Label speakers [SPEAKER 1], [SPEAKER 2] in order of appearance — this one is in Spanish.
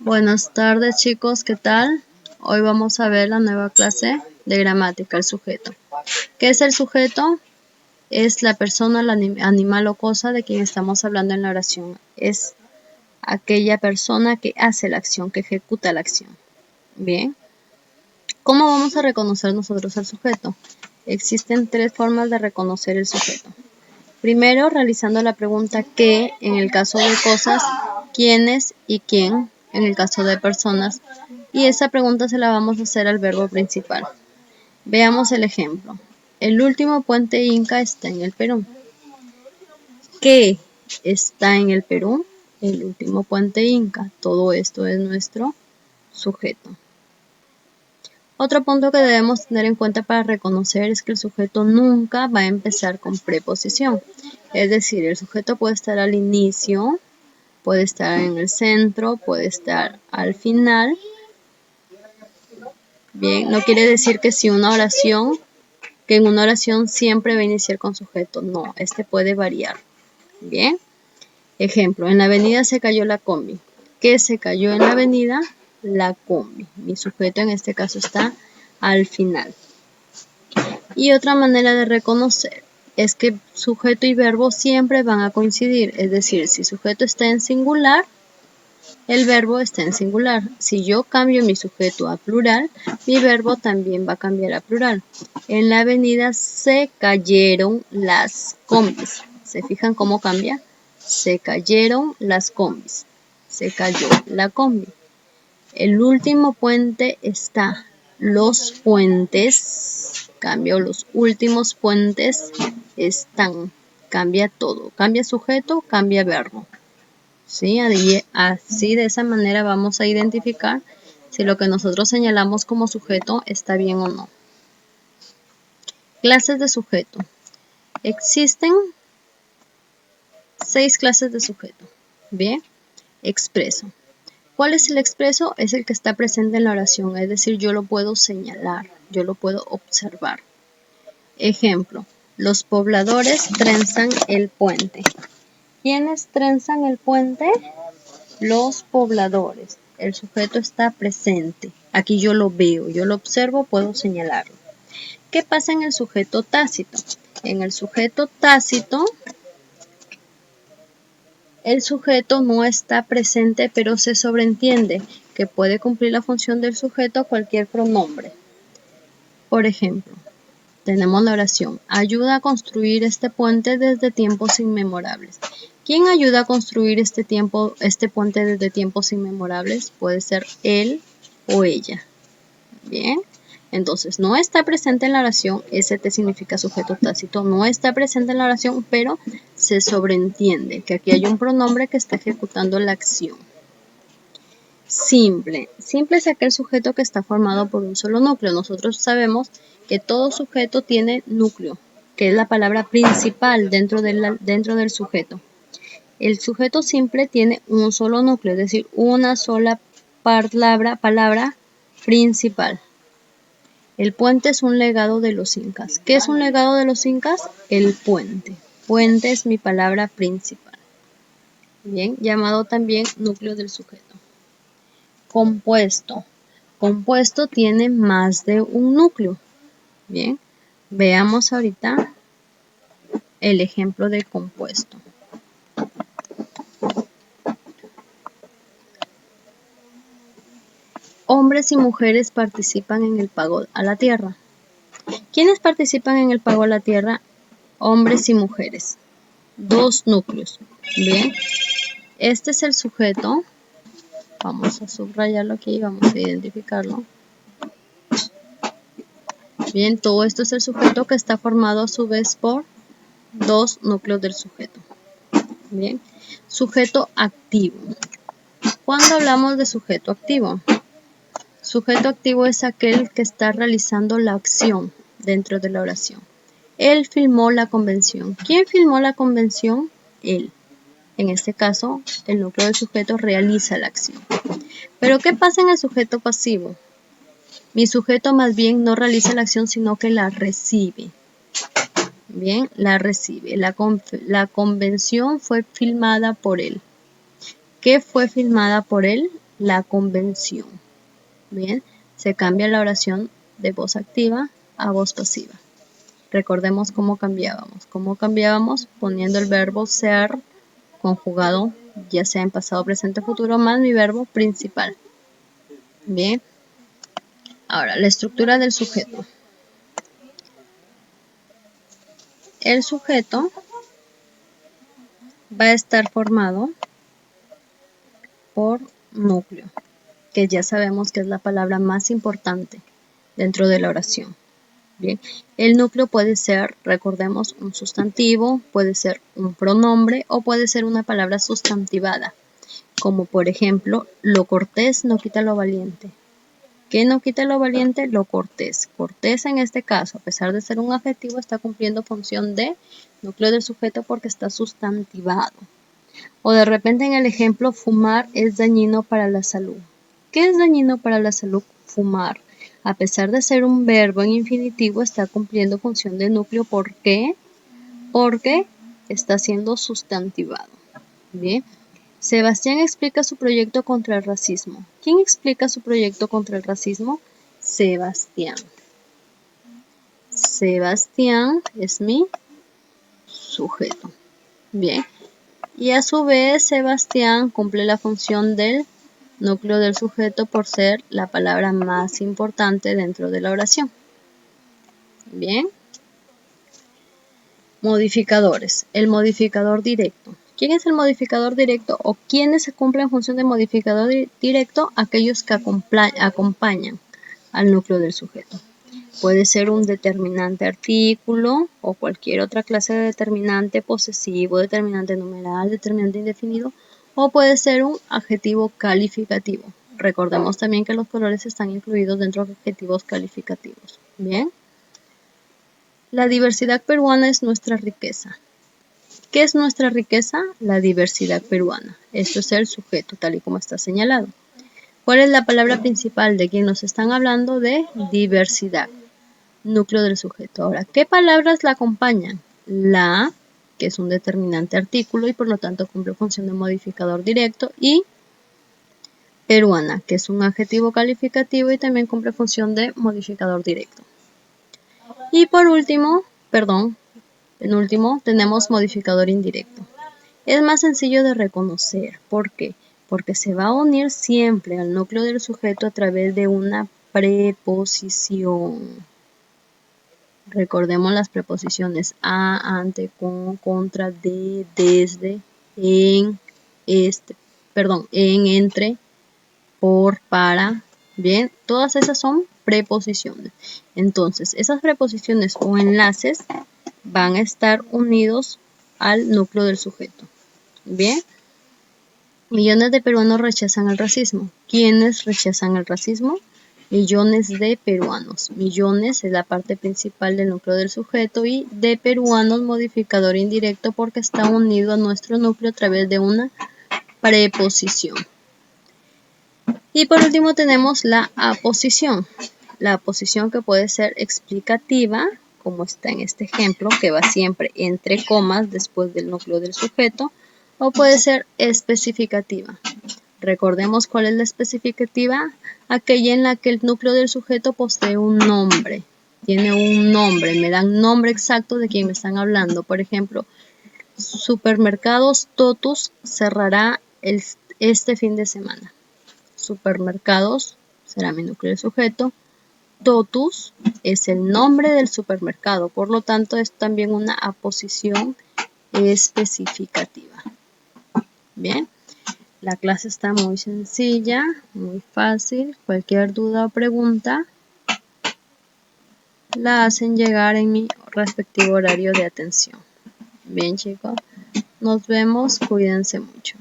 [SPEAKER 1] Buenas tardes chicos, ¿qué tal? Hoy vamos a ver la nueva clase de gramática, el sujeto. ¿Qué es el sujeto? Es la persona, el animal o cosa de quien estamos hablando en la oración. Es aquella persona que hace la acción, que ejecuta la acción. Bien. ¿Cómo vamos a reconocer nosotros al sujeto? Existen tres formas de reconocer el sujeto. Primero, realizando la pregunta ¿qué? En el caso de cosas, ¿quiénes y quién? En el caso de personas. Y esa pregunta se la vamos a hacer al verbo principal. Veamos el ejemplo. El último puente inca está en el Perú. ¿Qué está en el Perú? El último puente inca. Todo esto es nuestro sujeto. Otro punto que debemos tener en cuenta para reconocer es que el sujeto nunca va a empezar con preposición. Es decir, el sujeto puede estar al inicio, puede estar en el centro, puede estar al final. Bien, no quiere decir que si una oración, que en una oración siempre va a iniciar con sujeto. No, este puede variar. Bien. Ejemplo, en la avenida se cayó la combi. ¿Qué se cayó en la avenida? La combi. Mi sujeto en este caso está al final. Y otra manera de reconocer es que sujeto y verbo siempre van a coincidir. Es decir, si sujeto está en singular, el verbo está en singular. Si yo cambio mi sujeto a plural, mi verbo también va a cambiar a plural. En la avenida se cayeron las combis. ¿Se fijan cómo cambia? Se cayeron las combis. Se cayó la combi. El último puente está. Los puentes, cambio los últimos puentes están. Cambia todo. Cambia sujeto, cambia verbo. ¿Sí? Así de esa manera vamos a identificar si lo que nosotros señalamos como sujeto está bien o no. Clases de sujeto. Existen 6 clases de sujeto. Bien. Expreso. ¿Cuál es el expreso? Es el que está presente en la oración, es decir, yo lo puedo señalar, yo lo puedo observar. Ejemplo, los pobladores trenzan el puente. ¿Quiénes trenzan el puente? Los pobladores. El sujeto está presente. Aquí yo lo veo, yo lo observo, puedo señalarlo. ¿Qué pasa en el sujeto tácito? En el sujeto tácito, el sujeto no está presente, pero se sobreentiende que puede cumplir la función del sujeto cualquier pronombre. Por ejemplo, tenemos la oración, ayuda a construir este puente desde tiempos inmemorables. ¿Quién ayuda a construir este puente desde tiempos inmemorables? Puede ser él o ella. Bien, entonces no está presente en la oración, ST significa sujeto tácito, no está presente en la oración, pero se sobreentiende que aquí hay un pronombre que está ejecutando la acción. Simple. Simple es aquel sujeto que está formado por un solo núcleo. Nosotros sabemos que todo sujeto tiene núcleo, que es la palabra principal dentro del sujeto. El sujeto simple tiene un solo núcleo, es decir, una sola palabra principal. El puente es un legado de los incas. ¿Qué es un legado de los incas? El puente. Puente es mi palabra principal. Bien, llamado también núcleo del sujeto. Compuesto. Compuesto tiene más de un núcleo. Bien, veamos ahorita el ejemplo de compuesto. Hombres y mujeres participan en el pago a la tierra. ¿Quiénes participan en el pago a la tierra? Hombres y mujeres. 2 núcleos. Bien, este es el sujeto. Vamos a subrayarlo aquí, vamos a identificarlo. Bien, todo esto es el sujeto que está formado a su vez por 2 núcleos del sujeto. Bien, sujeto activo. ¿Cuándo hablamos de sujeto activo? Sujeto activo es aquel que está realizando la acción dentro de la oración. Él filmó la convención. ¿Quién filmó la convención? Él. En este caso, el núcleo del sujeto realiza la acción. ¿Pero qué pasa en el sujeto pasivo? Mi sujeto más bien no realiza la acción, sino que la recibe. Bien, la recibe. La convención fue filmada por él. ¿Qué fue filmada por él? la convención. Bien, se cambia la oración de voz activa a voz pasiva. Recordemos cómo cambiábamos. Cómo cambiábamos poniendo el verbo ser conjugado, ya sea en pasado, presente, futuro, más mi verbo principal. Bien. Ahora, la estructura del sujeto. El sujeto va a estar formado por núcleo, que ya sabemos que es la palabra más importante dentro de la oración. Bien, el núcleo puede ser, recordemos, un sustantivo, puede ser un pronombre o puede ser una palabra sustantivada, como por ejemplo, lo cortés no quita lo valiente. ¿Qué no quita lo valiente? Lo cortés. Cortés en este caso, a pesar de ser un adjetivo, está cumpliendo función de núcleo del sujeto porque está sustantivado. O de repente en el ejemplo, fumar es dañino para la salud. ¿Qué es dañino para la salud? Fumar. A pesar de ser un verbo en infinitivo, está cumpliendo función de núcleo. ¿Por qué? Porque está siendo sustantivado. Bien. Sebastián explica su proyecto contra el racismo. ¿Quién explica su proyecto contra el racismo? Sebastián. Sebastián es mi sujeto. Bien. Y a su vez, Sebastián cumple la función del núcleo del sujeto por ser la palabra más importante dentro de la oración. Bien. Modificadores. El modificador directo. ¿Quién es el modificador directo o quiénes cumplen función de modificador directo? Aquellos que acompañan al núcleo del sujeto. Puede ser un determinante artículo o cualquier otra clase de determinante posesivo, determinante numeral, determinante indefinido, o puede ser un adjetivo calificativo. Recordemos también que los colores están incluidos dentro de adjetivos calificativos. Bien. La diversidad peruana es nuestra riqueza. ¿Qué es nuestra riqueza? La diversidad peruana. Esto es el sujeto, tal y como está señalado. ¿Cuál es la palabra principal de quien nos están hablando? De diversidad. Núcleo del sujeto. Ahora, ¿qué palabras la acompañan? La, que es un determinante artículo y por lo tanto cumple función de modificador directo, y peruana, que es un adjetivo calificativo y también cumple función de modificador directo. Y por último, penúltimo, tenemos modificador indirecto. Es más sencillo de reconocer. ¿Por qué? Porque se va a unir siempre al núcleo del sujeto a través de una preposición. Recordemos las preposiciones a, ante, con, contra, de, desde, en, en, entre, por, para. Bien, todas esas son preposiciones. Entonces, esas preposiciones o enlaces van a estar unidos al núcleo del sujeto. Bien. Millones de peruanos rechazan el racismo. ¿Quiénes rechazan el racismo? Millones de peruanos. Millones es la parte principal del núcleo del sujeto y de peruanos modificador indirecto porque está unido a nuestro núcleo a través de una preposición. Y por último tenemos la aposición. La aposición que puede ser explicativa, como está en este ejemplo, que va siempre entre comas después del núcleo del sujeto, o puede ser especificativa. Recordemos cuál es la especificativa, aquella en la que el núcleo del sujeto posee un nombre. Tiene un nombre, me dan nombre exacto de quien me están hablando. Por ejemplo, Supermercados Totus cerrará este fin de semana. Supermercados será mi núcleo del sujeto. Totus es el nombre del supermercado, por lo tanto es también una aposición especificativa. Bien, la clase está muy sencilla, muy fácil. Cualquier duda o pregunta la hacen llegar en mi respectivo horario de atención. Bien, chicos, nos vemos, cuídense mucho.